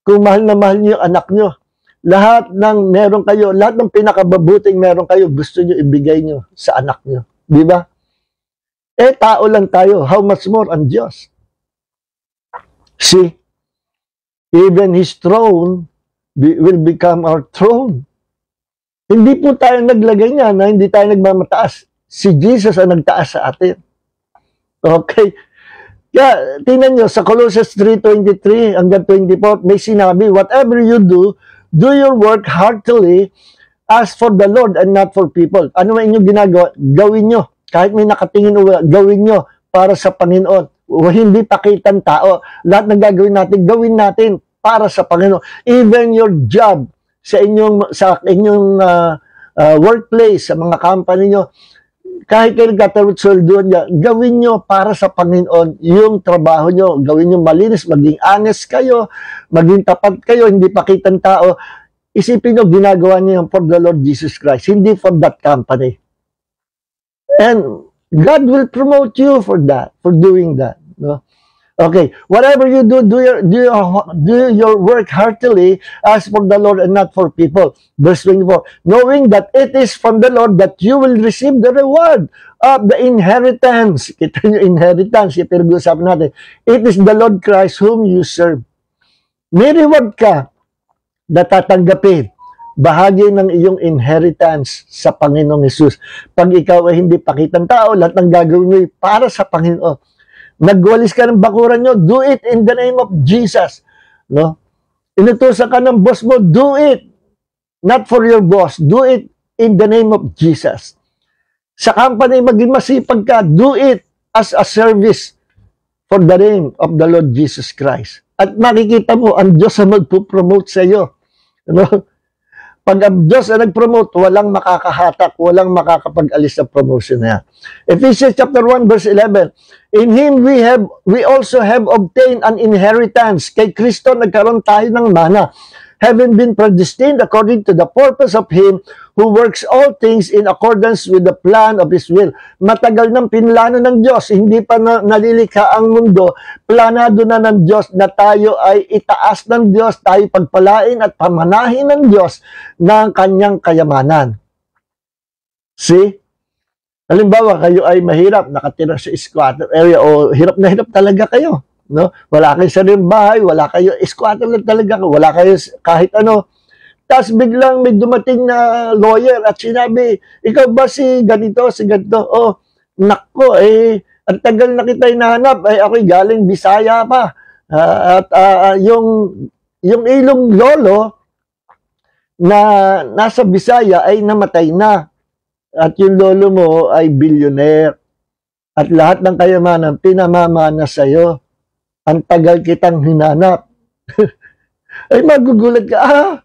kung mahal na mahal niyo yung anak niyo, lahat ng meron kayo, lahat ng pinakababuting meron kayo, gusto nyo ibigay nyo sa anak nyo. Di ba? Eh, tao lang tayo. How much more ang Diyos? See, even His throne will become our throne. Hindi po tayo naglagay niya na hindi tayo nagmamataas. Si Jesus ang nagtaas sa atin. Okay? Kaya, tingnan nyo, sa Colossians 3:23 hanggang 24, may sinabi, whatever you do your work heartily as for the Lord and not for people. Ano man inyong ginagawa, gawin nyo. Kahit may nakatingin o gawin nyo para sa Panginoon. O hindi pakitan tao. Lahat ng gagawin natin, gawin natin para sa Panginoon. Even your job sa inyong workplace, sa mga company nyo, kahit kayo nagtatawid sweldo niya, gawin nyo para sa Panginoon yung trabaho nyo. Gawin nyo malinis, maging honest kayo, maging tapat kayo, hindi pakitan tao. Isipin nyo, ginagawa niyo yung for the Lord Jesus Christ, hindi for that company. And God will promote you for that, for doing that. No? Okay, whatever you do your work heartily as for the Lord and not for people. Verse 24, knowing that it is from the Lord that you will receive the reward of the inheritance. Kita nyo, inheritance, yung pinag-uusapan natin. It is the Lord Christ whom you serve. May reward ka na tatanggapin. Bahagi ng iyong inheritance sa Panginoong Hesus. Pag ikaw ay hindi pakitang tao, lahat ng gagawin mo ay para sa Panginoon. Nagwalis ka ng bakuran nyo, do it in the name of Jesus. No? Inutusan ka ng boss mo, do it. Not for your boss, do it in the name of Jesus. Sa company, maging masipag ka, do it as a service for the name of the Lord Jesus Christ. At makikita mo, ang Diyos ang magpupromote sa iyo. No? Pag ang Diyos ang nag-promote, walang makakahatak, walang makakapag-alis sa promotion niya. Ephesians chapter 1 verse 11. In Him we also have obtained an inheritance. Kay Kristo nagkaroon tayo ng mana. Having been predestined according to the purpose of Him who works all things in accordance with the plan of His will. Matagal ng pinlano ng Diyos, hindi pa nalilikha ang mundo, planado na ng Diyos na tayo ay itaas ng Diyos, tayo pagpalain at pamanahin ng Diyos ng kanyang kayamanan. See? Halimbawa, kayo ay mahirap, nakatira sa squatter area o hirap na hirap talaga kayo. No? Wala kayo sariling bahay, wala kayo, squatter lang talaga, wala kayo kahit ano. Tapos biglang may dumating na lawyer at sinabi, ikaw ba si ganito, si ganito? Oh, nako, ang tagal na kita hinahanap, ako'y galing Bisaya pa. Yung ilong lolo na nasa Bisaya ay namatay na. At yung lolo mo ay billionaire. At lahat ng kayamanan, pinamamana sa'yo. Ang tagal kitang hinanap. Ay magugulat ka,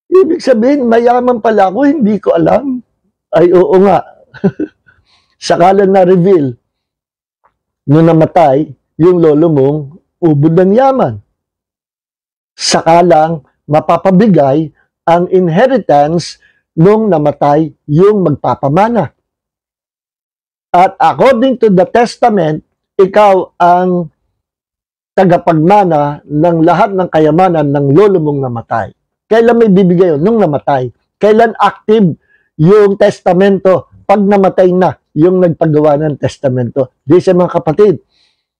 ibig sabihin, mayaman pala ako, hindi ko alam. Ay, oo nga. Saka lang na-reveal, nung namatay, yung lolo mong ubod ng yaman. Saka lang mapapabigay ang inheritance nung namatay yung magpapamana. At according to the testament, ikaw ang tagapagmana ng lahat ng kayamanan ng lolo mong namatay. Kailan may bibigay yun? Nung namatay. Kailan active yung testamento? Pag namatay na yung nagpagawa ng testamento. Di sa mga kapatid,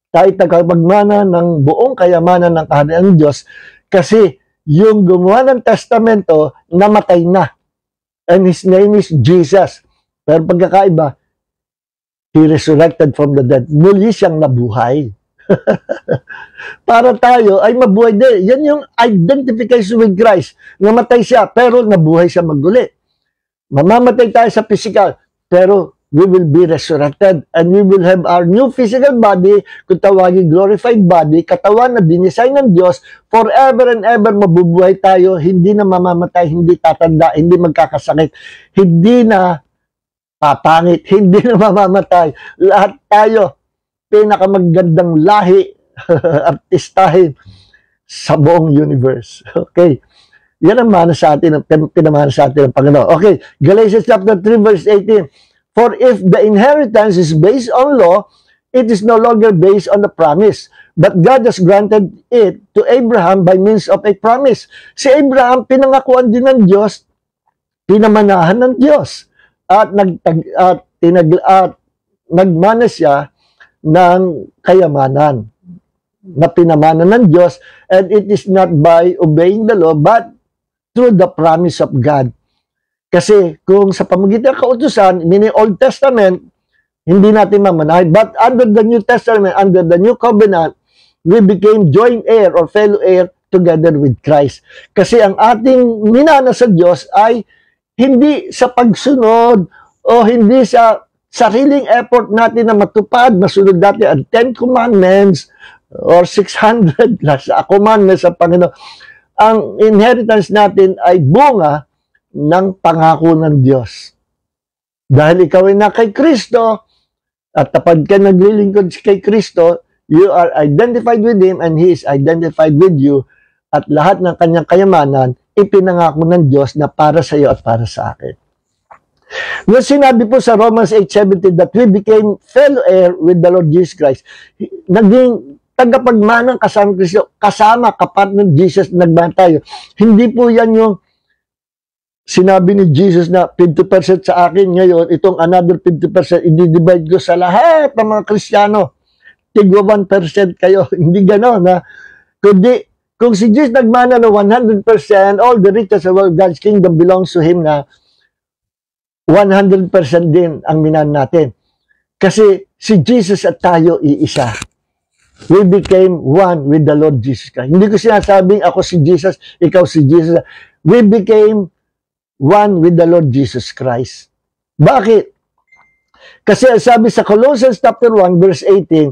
tayo tagapagmana ng buong kayamanan ng kaharian ng Diyos kasi yung gumawa ng testamento, namatay na. And His name is Jesus. Pero pagkakaiba, He resurrected from the dead. Muli siyang nabuhay. Para tayo ay mabuhay din. Yan yung identification with Christ. Namatay siya, pero nabuhay siya maguli. Mamamatay tayo sa physical, pero we will be resurrected and we will have our new physical body, kung tawagin glorified body, katawan na dinisign ng Diyos, forever and ever mabubuhay tayo, hindi na mamamatay, hindi tatanda, hindi magkakasakit, hindi na papangit, hindi na mamamatay. Lahat tayo pinakamagandang lahi, artistahin sa buong universe. Okay. Yan ang mana sa atin, pinamana sa atin ng Panginoon. Okay. Galatians chapter 3 verse 18. For if the inheritance is based on law, it is no longer based on the promise. But God has granted it to Abraham by means of a promise. Si Abraham, pinangakuan din ng Diyos, pinamanahan ng Diyos. At nagmana siya ng kayamanan na pinamana ng Diyos, and it is not by obeying the law, but through the promise of God. Kasi kung sa pamagitan ng kautusan, meaning Old Testament, hindi natin mamanahin. But under the New Testament, under the New Covenant, we became joint heir or fellow heir together with Christ. Kasi ang ating minana sa Diyos ay hindi sa pagsunod o hindi sa sariling effort natin na matupad, masunod natin ang 10 Commandments or 600 plus commandments sa Panginoon. Ang inheritance natin ay bunga ng pangako ng Diyos. Dahil ikaw ay na kay Kristo, at kapag ka naglilingkod kay Kristo, you are identified with Him and He is identified with you, at lahat ng kanyang kayamanan, ipinangako ng Diyos na para sa iyo at para sa akin. Nung sinabi po sa Romans 8:17 that we became fellow heir with the Lord Jesus Christ, naging tagapagmanang kasama Kristo, kasama kapatid ng Jesus, nagmana tayo. Hindi po yan yung sinabi ni Jesus na 50% sa akin ngayon, itong another 50%, i-divide ko sa lahat ng mga Kristiyano. Tigwa 1% kayo. Hindi gano'n, na kundi, kung si Jesus nagmana na 100%, all the riches of God's kingdom belongs to Him, na 100% din ang minan natin. Kasi si Jesus at tayo iisa. We became one with the Lord Jesus Christ. Hindi ko sinasabing ako si Jesus, ikaw si Jesus. We became one with the Lord Jesus Christ. Bakit? Kasi sabi sa Colossians chapter 1 verse 18,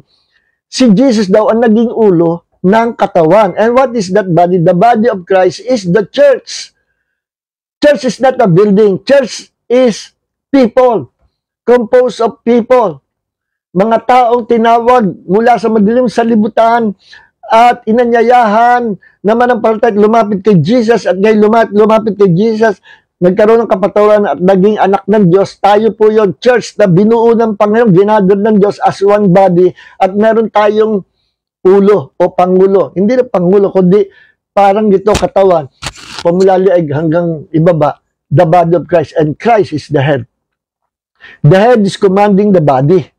si Jesus daw ang naging ulo ng katawan. And what is that body? The body of Christ is the church. Church is not a building. Church is people. Composed of people. Mga taong tinawag mula sa madilim sa libutan at inanyayahan naman ang palatay lumapit kay Jesus, at ngayon lumapit kay Jesus, nagkaroon ng kapatawaran at naging anak ng Diyos. Tayo po yon, church na binuo ng Panginoon, ginador ng Diyos as one body, at meron tayong ulo o pangulo. Hindi na pangulo, kundi parang dito katawan, pamulaliig hanggang ibaba, the body of Christ, and Christ is the head. The head is commanding the body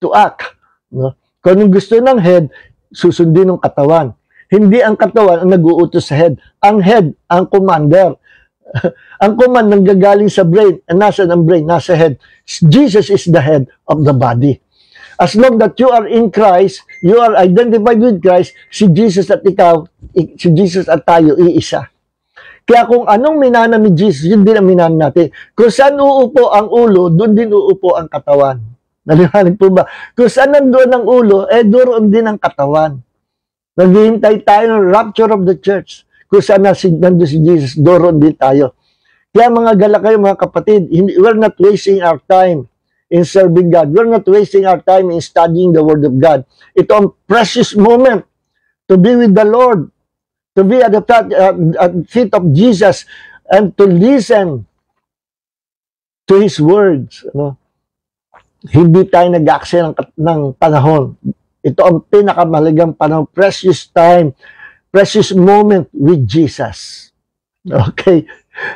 to act. No? Kung anong gusto ng head, susundin ng katawan. Hindi ang katawan ang nag-uutos sa head. Ang head, ang commander. Ang command nanggagaling sa brain. Nasa ang brain? Nasa head. Jesus is the head of the body. As long that you are in Christ, you are identified with Christ, si Jesus at ikaw, si Jesus at tayo, iisa. Kaya kung anong minana ni Jesus, yun din ang minana natin. Kung saan uupo ang ulo, doon din uupo ang katawan. Naliwanag po ba? Kung saan nandoon ang ulo, doon din ang katawan. Naghihintay tayo ng rapture of the church. Kung saan nandoon si Jesus, doon din tayo. Kaya mga gala kayo, mga kapatid, we're not wasting our time in serving God. We're not wasting our time in studying the Word of God. Ito ang precious moment to be with the Lord, to be at the feet of Jesus, and to listen to His words. Ano? Hindi tayo nag-aksaya ng panahon. Ito ang pinakamahalagang panahon, precious time, precious moment with Jesus. Okay?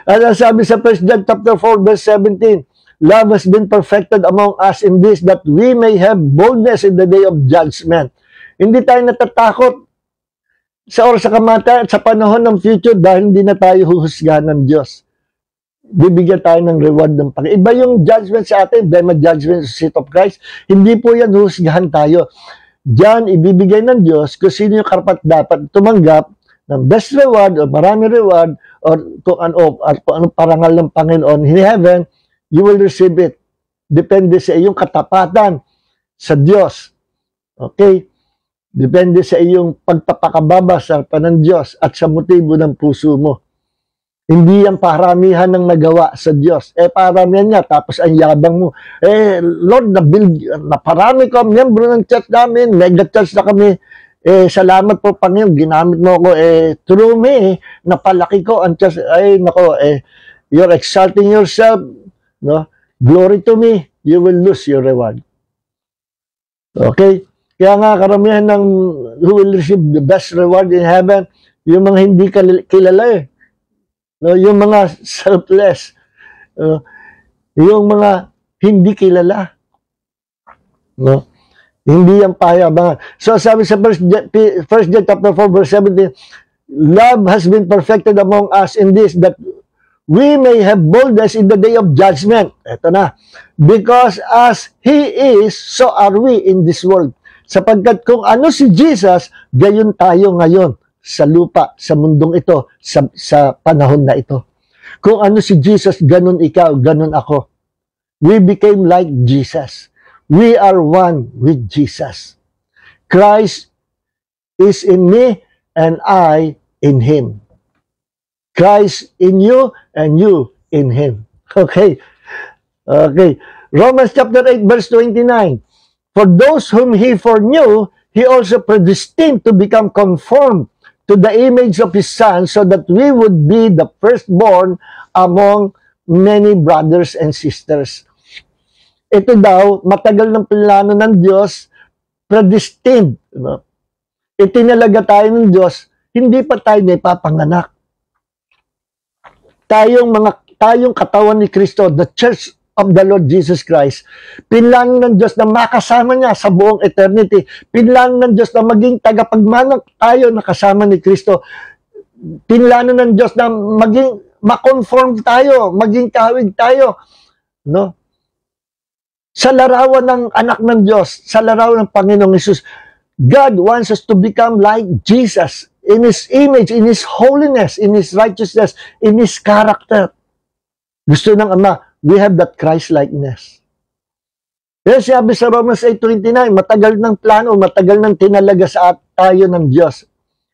Ano sabi sa 1 John chapter 4 verse 17, love has been perfected among us in this, that we may have boldness in the day of judgment. Hindi tayo natatakot sa oras sa kamatayan, sa panahon ng future, dahil hindi na tayo huhusgahan ng Diyos. Bibigyan tayo ng reward ng Panginoon. Iba yung judgment sa atin, dahil judgment sa seat of Christ. Hindi po yan huhusgahan tayo. Diyan, ibibigay ng Diyos kung sino yung karapat dapat tumanggap ng best reward o marami reward or kung anong parangal ng Panginoon in heaven, you will receive it. Depende sa iyong katapatan sa Diyos. Okay? Depende sa iyong pagpapakababa sa harapan ng Diyos at sa motibo ng puso mo. Hindi yan paramihan ng nagawa sa Diyos. Paramihan niya, tapos ang yabang mo. Lord, naparami ko ang miyembro ng church namin, mega church na kami. Salamat po, Panginoon, ginamit mo ako. Through me, napalaki ko ang church. You're exalting yourself. No? Glory to me, you will lose your reward. Okay? Kaya nga karamihan ng who will receive the best reward in heaven, yung mga hindi kilala eh. No, yung mga selfless. Yung mga hindi kilala. No? Hindi yan payabangan. So sabi sa 1 John chapter 4 verse 17, love has been perfected among us in this, that we may have boldness in the day of judgment. Ito na. Because as He is, so are we in this world. Sapagkat kung ano si Jesus, gayon tayo ngayon sa lupa, sa mundong ito, sa panahon na ito. Kung ano si Jesus, ganun ikaw, ganun ako. We became like Jesus. We are one with Jesus. Christ is in me and I in Him. Christ in you and you in Him. Okay. Okay. Romans chapter 8 verse 29. For those whom He foreknew, He also predestined to become conformed to the image of His Son, so that we would be the firstborn among many brothers and sisters. Ito daw, matagal ng plano ng Diyos, predestined. No? Itinalaga tayo ng Diyos, hindi pa tayo naipapanganak. Tayong katawan ni Kristo, the Church of the Lord Jesus Christ, pinlano ng Diyos na makasama niya sa buong eternity. Pinlano ng Diyos na maging tagapagmana tayo na kasama ni Kristo. Pinlano ng Diyos na maging makonform tayo, maging kahawig tayo. No? Sa larawan ng anak ng Diyos, sa larawan ng Panginoong Hesus, God wants us to become like Jesus in His image, in His holiness, in His righteousness, in His character. Gusto ng Ama, we have that Christ-likeness. Kaya sabi sa Romans 8:29, matagal ng plano, matagal ng tinalaga sa tayo ng Diyos.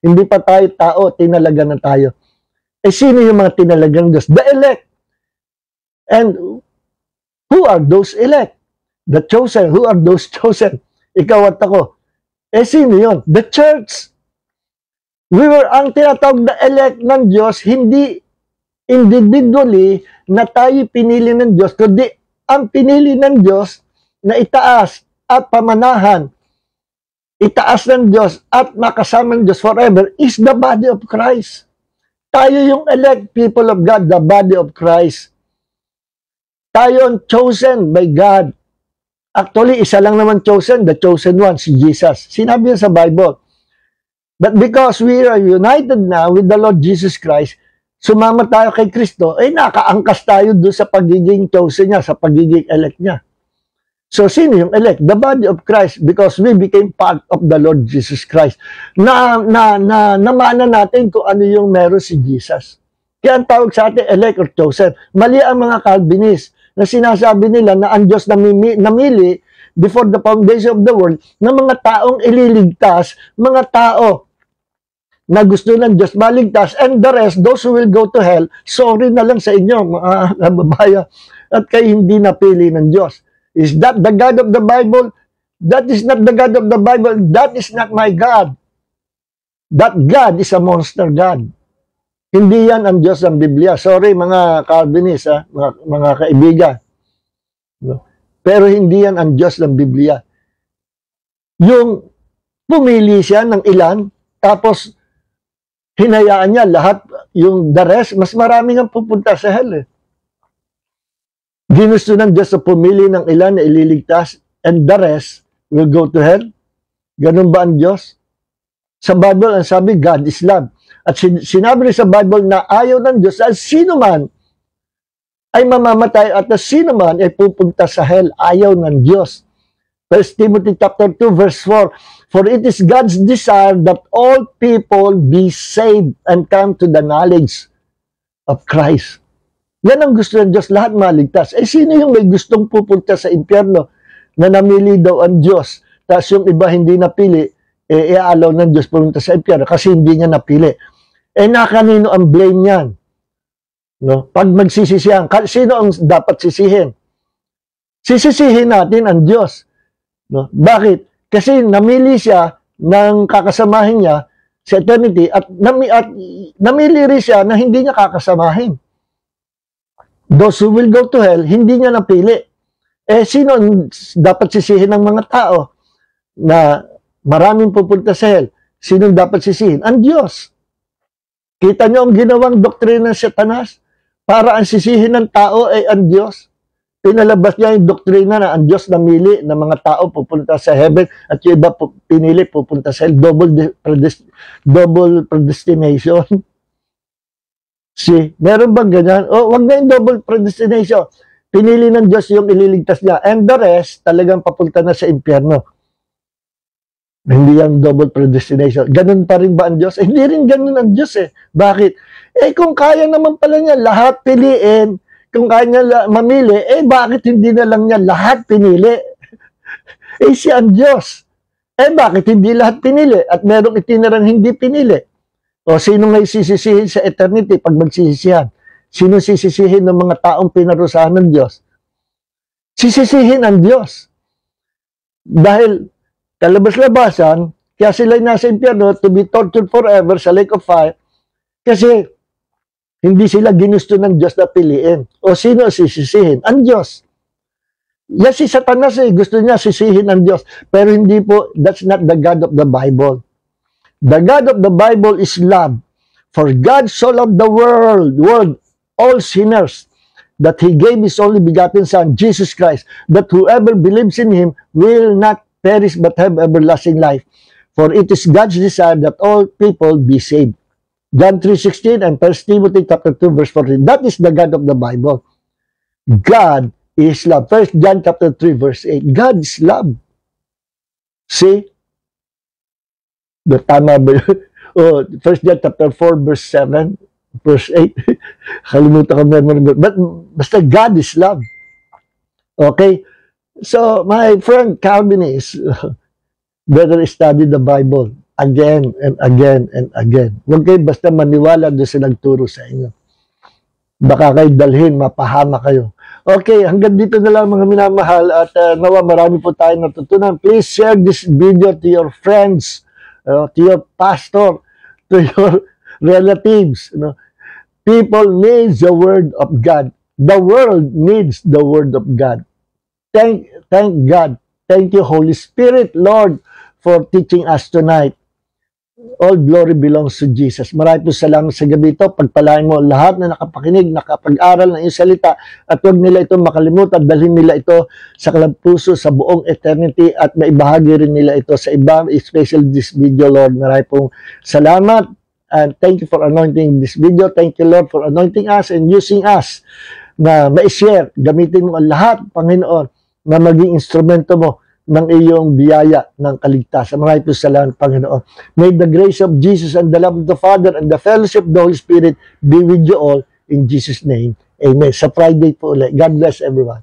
Hindi pa tayo tao, tinalaga na tayo. Eh, sino yung mga tinalagang Diyos? The elect. And who are those elect? The chosen. Who are those chosen? Ikaw at ako. Eh, sino yun? The church. Ang tinatawag na elect ng Diyos, hindi individually na tayo pinili ng Diyos, kundi ang pinili ng Diyos na itaas at pamanahan, itaas ng Diyos at makasama ng Diyos forever is the body of Christ. Tayo yung elect people of God, the body of Christ. Tayo ang chosen by God. Actually, isa lang naman chosen, the chosen one, si Jesus. Sinabi yan sa Bible. But because we are united now with the Lord Jesus Christ, sumama tayo kay Kristo, eh nakaangkas tayo doon sa pagiging chosen niya, sa pagiging elect niya. So, sino yung elect? The body of Christ, because we became part of the Lord Jesus Christ. Namana natin kung ano yung meron si Jesus. Kaya ang tawag sa atin, elect or chosen. Mali ang mga Calvinist na sinasabi nila na ang Diyos namili before the foundation of the world na mga taong ililigtas, mga tao na gusto ng Diyos maligtas, and the rest, those who will go to hell, sorry na lang sa inyo, mga kababaya, at kayo hindi napili ng Diyos. Is that the God of the Bible? That is not the God of the Bible. That is not my God. That God is a monster God. Hindi yan ang Diyos ng Biblia. Sorry mga Calvinist, mga kaibigan. No? Pero hindi yan ang Diyos ng Biblia. Yung pumili siya ng ilan, tapos hinayaan niya lahat, yung the rest, mas maraming ang pupunta sa hell. Ginusto ng Diyos na pumili ng ilan na ililigtas, and the rest will go to hell. Ganun ba ang Diyos? Sa Bible, ang sabi, God is love. At sinabi rin sa Bible na ayaw ng Diyos at sino man ay mamamatay at sino man ay pupunta sa hell. Ayaw ng Diyos. 1 Timothy chapter 2 verse 4, for it is God's desire that all people be saved and come to the knowledge of Christ. Yan ang gusto ng Diyos, lahat maligtas. Eh sino yung may gustong pupunta sa impyerno na namili daw ang Diyos, tapos yung iba hindi napili, eh iaalaw ng Diyos pumunta sa impyerno kasi hindi niya napili. Eh nakanino ang blame niyan? No? Pag magsisisihan, sino ang dapat sisihin? Sisisihin natin ang Diyos. No? Bakit? Kasi namili siya ng kakasamahin niya sa eternity at namili rin siya na hindi niya kakasamahin. Those who will go to hell, hindi niya napili. Eh, sino dapat sisihin ng mga tao? na maraming pupunta sa hell, sinong dapat sisihin? Ang Diyos. Kita nyo ang ginawang doktrina ng Satanas? Para ang sisihin ng tao ay ang Diyos. Pinalabas niya yung doktrina na ang Diyos namili na mga tao pupunta sa heaven at yung iba pinili pupunta sa hell. Double predestination. See, meron bang ganyan? O, wag na yung double predestination. Pinili ng Diyos yung ililigtas niya. And the rest, talagang papunta na sa impyerno. Hindi yung double predestination. Ganun pa rin ba ang Diyos? Hindi rin ganun ang Diyos eh. Bakit? Kung kaya naman pala niya lahat piliin, kung kaya niya mamili, bakit hindi na lang niya lahat pinili? Siya ang Diyos. Bakit hindi lahat pinili? At merong itinarang hindi pinili? O sino ngay sisisihin sa eternity pag magsisisihan? Sino sisisihin ng mga taong pinarusahan ng Diyos? Sisisihin ang Diyos. Dahil kalabas-labasan, kaya sila nasa impyerno to be tortured forever sa lake of fire kasi hindi sila ginusto ng Diyos na piliin. O sino sisisihin? Ang Diyos. Yes, si Satanas gusto niya sisihin ang Diyos. Pero hindi po, that's not the God of the Bible. The God of the Bible is love. For God so loved the world, all sinners, that He gave His only begotten Son, Jesus Christ, that whoever believes in Him will not perish but have everlasting life. For it is God's desire that all people be saved. John 3:16 and 1 Timothy chapter 2 verse 14. That is the God of the Bible. God is love. 1 John chapter 3 verse 8. God is love. See? Tama ba yun? 1 John chapter 4 verse 7 verse 8. Kalimutan ko memory. But basta God is love. Okay? So, my friend Calvinist, better study the Bible again and again and again. Huwag kayo basta maniwala doon sa nagturo sa inyo. Baka kayo dalhin, mapahama kayo. Okay, hanggang dito na lang mga minamahal at nawa marami po tayong natutunan. Please share this video to your friends, to your pastor, to your relatives. People need the Word of God. The world needs the Word of God. Thank God. Thank you, Holy Spirit, Lord, for teaching us tonight. All glory belongs to Jesus. Maraming po salamat sa gabi ito. Pagpalain mo lahat na nakapakinig, nakapag-aral ng iyong salita at huwag nila ito makalimutan. Dalhin nila ito sa kalagpuso sa buong eternity at maibahagi rin nila ito sa iba, especially this video, Lord. Maraming pong salamat and thank you for anointing this video. Thank you, Lord, for anointing us and using us na ma-share. Gamitin mo ang lahat, Panginoon, na maging instrumento mo ng iyong biyaya ng kaligtasan. Maraming po salamat, Panginoon. May the grace of Jesus and the love of the Father and the fellowship of the Holy Spirit be with you all in Jesus' name. Amen. Sa Friday po ulit. God bless everyone.